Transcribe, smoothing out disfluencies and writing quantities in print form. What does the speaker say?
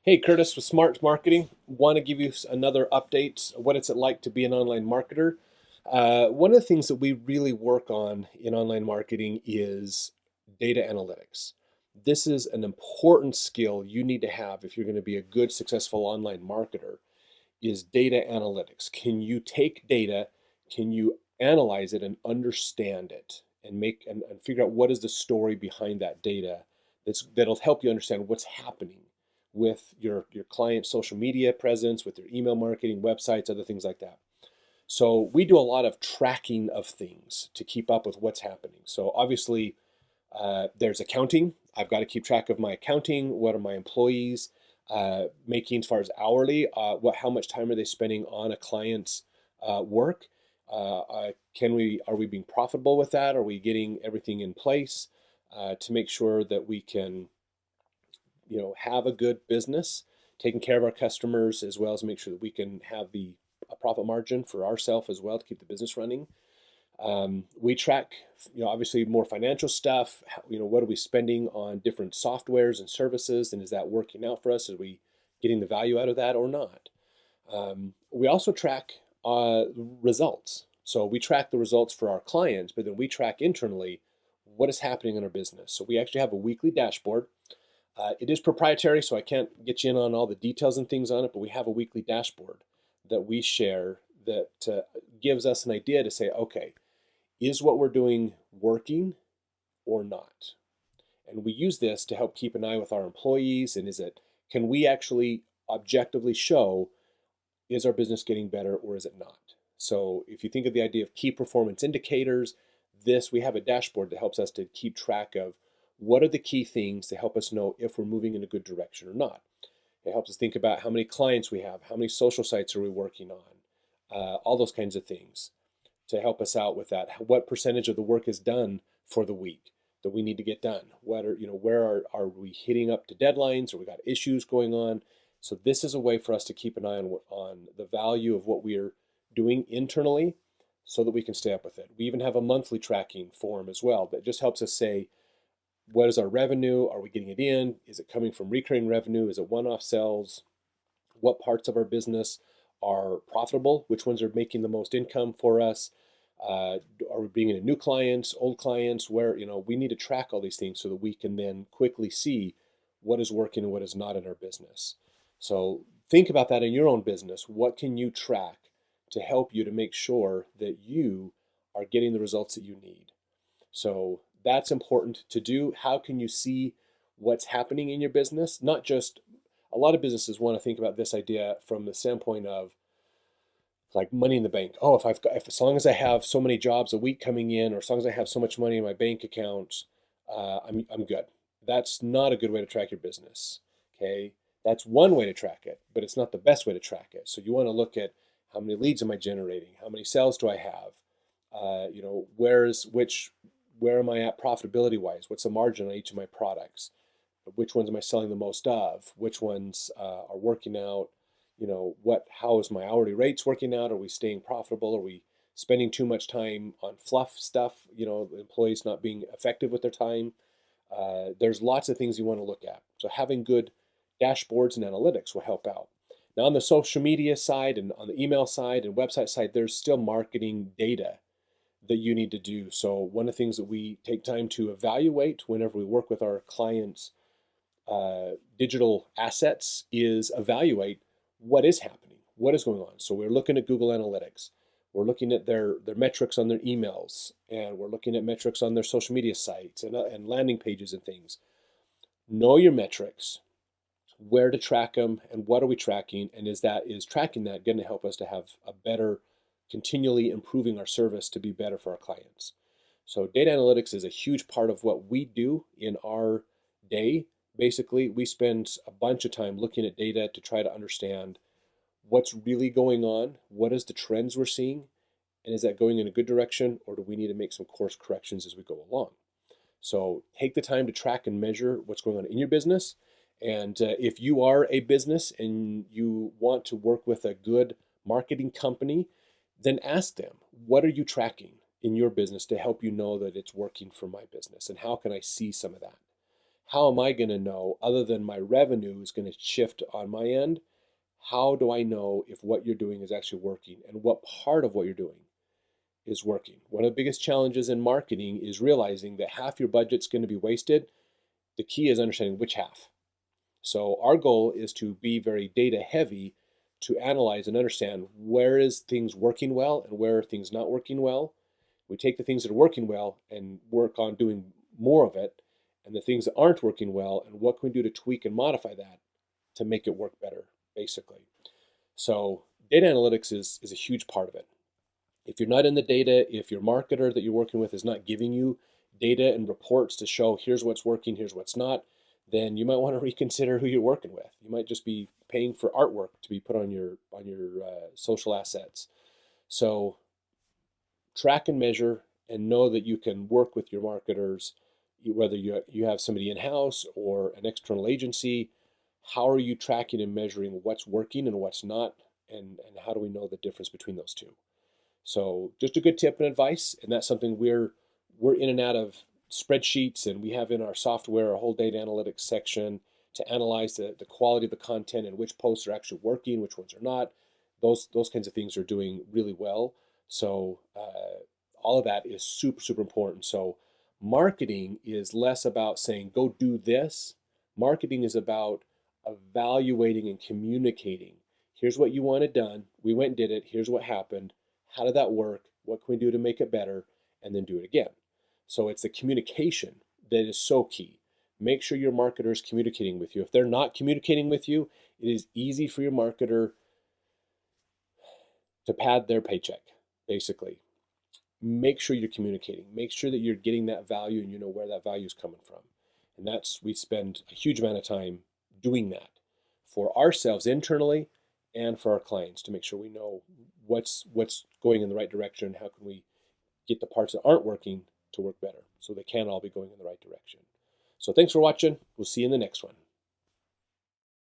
Hey, Curtis with Smart Marketing. Want to give you another update. What it's like to be an online marketer. One of the things that we really work on in online marketing is data analytics. This is an important skill you need to have if you're going to be a good, successful online marketer, is data analytics. Can you take data, can you analyze it and understand it and and figure out what is the story behind that data that'll help you understand what's happening with your client's social media presence, with their email marketing, websites, other things like that. So we do a lot of tracking of things to keep up with what's happening. So obviously, there's accounting. I've got to keep track of my accounting. What are my employees making as far as hourly? How much time are they spending on a client's work? Are we being profitable with that? Are we getting everything in place to make sure that we can, have a good business, taking care of our customers, as well as make sure that we can have a profit margin for ourselves as well to keep the business running. We track, obviously more financial stuff. What are we spending on different softwares and services, and is that working out for us? Are we getting the value out of that or not? We also track results. So we track the results for our clients, but then we track internally what is happening in our business. So we actually have a weekly dashboard. It is proprietary, so I can't get you in on all the details and things on it, but we have a weekly dashboard that we share that gives us an idea to say, okay, is what we're doing working or not? And we use this to help keep an eye with our employees. And can we actually objectively show, is our business getting better or is it not? So if you think of the idea of key performance indicators, we have a dashboard that helps us to keep track of what are the key things to help us know if we're moving in a good direction or not. It helps us think about how many clients we have, how many social sites are we working on, all those kinds of things to help us out with that. What percentage of the work is done for the week that we need to get done? Where are we hitting up to deadlines, or we got issues going on? So this is a way for us to keep an eye on the value of what we're doing internally so that we can stay up with it. We even have a monthly tracking form as well that just helps us say, what is our revenue? Are we getting it in? Is it coming from recurring revenue? Is it one-off sales? What parts of our business are profitable? Which ones are making the most income for us? Are we bringing in new clients, old clients? Where, we need to track all these things so that we can then quickly see what is working and what is not in our business. So think about that in your own business. What can you track to help you to make sure that you are getting the results that you need? So that's important to do. How can you see what's happening in your business? Not just, a lot of businesses want to think about this idea from the standpoint of like money in the bank. Oh, if as long as I have so many jobs a week coming in, or as long as I have so much money in my bank account, I'm good. That's not a good way to track your business. Okay, that's one way to track it, but it's not the best way to track it. So you want to look at, how many leads am I generating? How many sales do I have? Where am I at profitability wise? What's the margin on each of my products? Which ones am I selling the most of? Which ones are working out? How is my hourly rates working out? Are we staying profitable? Are we spending too much time on fluff stuff? Employees not being effective with their time. There's lots of things you want to look at. So having good dashboards and analytics will help out. Now on the social media side and on the email side and website side, there's still marketing data that you need to do. So one of the things that we take time to evaluate whenever we work with our clients' digital assets is evaluate what is happening, what is going on. So we're looking at Google Analytics. We're looking at their metrics on their emails, and we're looking at metrics on their social media sites and landing pages and things. Know your metrics, where to track them, and what are we tracking, and is tracking that going to help us to have a better, continually improving our service to be better for our clients. So data analytics is a huge part of what we do in our day. Basically, we spend a bunch of time looking at data to try to understand what's really going on, what is the trends we're seeing, and is that going in a good direction, or do we need to make some course corrections as we go along? So take the time to track and measure what's going on in your business. And if you are a business and you want to work with a good marketing company, then ask them, what are you tracking in your business to help you know that it's working for my business? And how can I see some of that? how am I going to know, other than my revenue is going to shift on my end? How do I know if what you're doing is actually working and what part of what you're doing is working? One of the biggest challenges in marketing is realizing that half your budget's going to be wasted. The key is understanding which half. So our goal is to be very data heavy, to analyze and understand where is things working well and where are things not working well. We take the things that are working well and work on doing more of it, and the things that aren't working well, and what can we do to tweak and modify that to make it work better, basically. So data analytics is a huge part of it. If you're not in the data, if your marketer that you're working with is not giving you data and reports to show here's what's working, here's what's not, then you might want to reconsider who you're working with. You might just be paying for artwork to be put on your social assets. So track and measure, and know that you can work with your marketers, whether you have somebody in-house or an external agency. How are you tracking and measuring what's working and what's not, and how do we know the difference between those two? So just a good tip and advice, and that's something we're in and out of spreadsheets, and we have in our software a whole data analytics section to analyze the quality of the content and which posts are actually working, which ones are not. Those kinds of things are doing really well. So all of that is super, super important. So marketing is less about saying, go do this. Marketing is about evaluating and communicating. Here's what you wanted done. We went and did it. Here's what happened. How did that work? What can we do to make it better? And then do it again. So it's the communication that is so key. Make sure your marketer is communicating with you. If they're not communicating with you, it is easy for your marketer to pad their paycheck, basically. Make sure you're communicating. Make sure that you're getting that value and you know where that value is coming from. And we spend a huge amount of time doing that for ourselves internally and for our clients, to make sure we know what's going in the right direction. How can we get the parts that aren't working to work better, so they can all be going in the right direction. So thanks for watching. We'll see you in the next one.